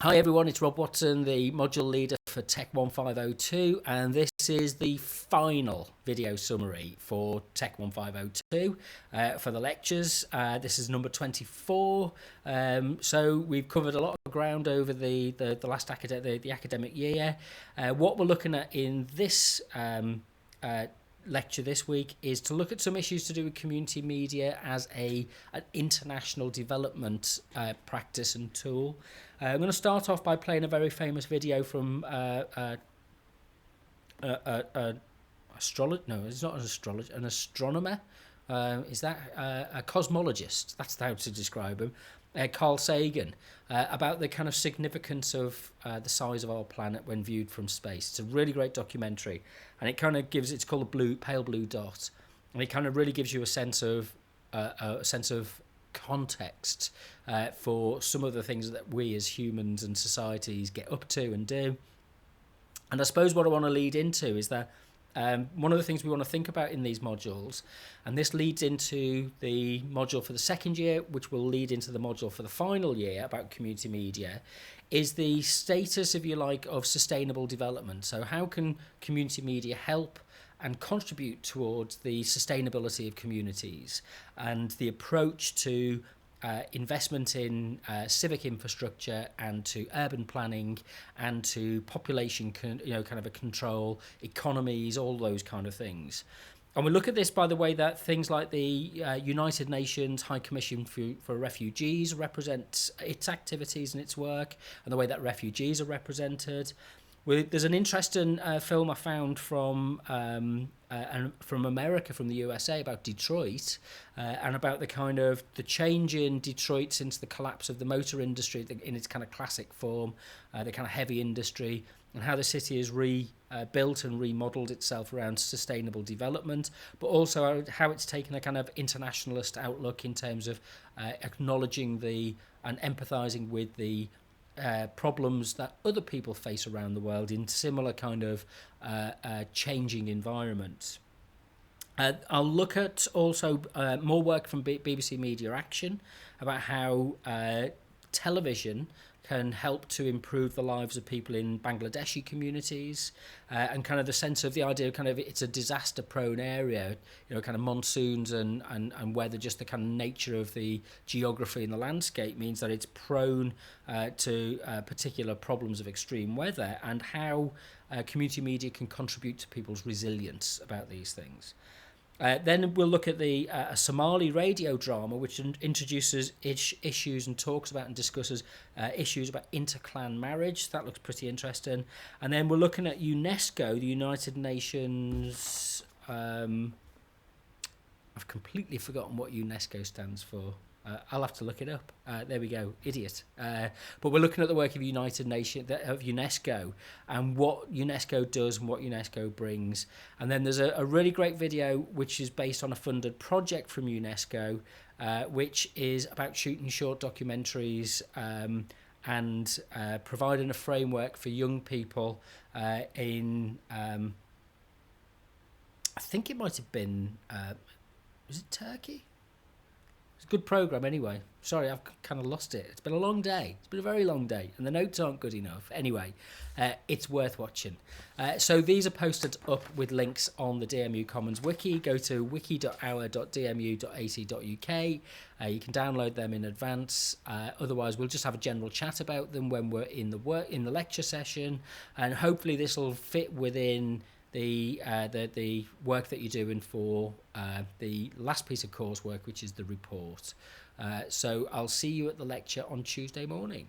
Hi everyone, it's Rob Watson, the module leader for TECH1502, and this is the final video summary for TECH1502 for the lectures. This is number 24, so we've covered a lot of ground over the last academic year. What we're looking at in this lecture this week is to look at some issues to do with community media as an international development practice and tool. I'm going to start off by playing a very famous video from astrologer. No, it's not an astrologer. An astronomer. Is that a cosmologist? That's how to describe him. Carl Sagan, about the kind of significance of the size of our planet when viewed from space. It's a really great documentary, and it kind of gives. It's called a pale blue dot, and it kind of really gives you a sense of context for some of the things that we as humans and societies get up to and do. And I suppose what I want to lead into is that one of the things we want to think about in these modules, and this leads into the module for the second year, which will lead into the module for the final year about community media, is the status, if you like, of sustainable development. So how can community media help and contribute towards the sustainability of communities and the approach to investment in civic infrastructure and to urban planning and to population, kind of a control, economies, all those kind of things. And we look at this by the way that things like the United Nations High Commission for Refugees represent its activities and its work, and the way that refugees are represented. There's an interesting film I found from America, from the USA, about Detroit, and about the kind of the change in Detroit since the collapse of the motor industry in its kind of classic form, the kind of heavy industry, and how the city has rebuilt and remodeled itself around sustainable development, but also how it's taken a kind of internationalist outlook in terms of acknowledging and empathizing with the problems that other people face around the world in similar kind of changing environments. I'll look at also more work from BBC Media Action about how television can help to improve the lives of people in Bangladeshi communities, and kind of the sense of the idea of kind of it's a disaster prone area, kind of monsoons and weather, just the kind of nature of the geography and the landscape means that it's prone to particular problems of extreme weather, and how community media can contribute to people's resilience about these things. Then we'll look at the Somali radio drama, which introduces issues and talks about and discusses issues about interclan marriage. That looks pretty interesting. And then we're looking at UNESCO, the United Nations. I've completely forgotten what UNESCO stands for. I'll have to look it up. There we go, idiot. But we're looking at the work of UNESCO and what UNESCO does and what UNESCO brings. And then there's a really great video which is based on a funded project from UNESCO, which is about shooting short documentaries and providing a framework for young people in, I think it might have been, was it Turkey? It's a good programme anyway. Sorry, I've kind of lost it. It's been a long day. It's been a very long day, and the notes aren't good enough. Anyway, it's worth watching. So these are posted up with links on the DMU Commons wiki. Go to wiki.our.dmu.ac.uk. You can download them in advance. Otherwise, we'll just have a general chat about them when we're in the lecture session, and hopefully this will fit within the work that you're doing for the last piece of coursework, which is the report. So I'll see you at the lecture on Tuesday morning.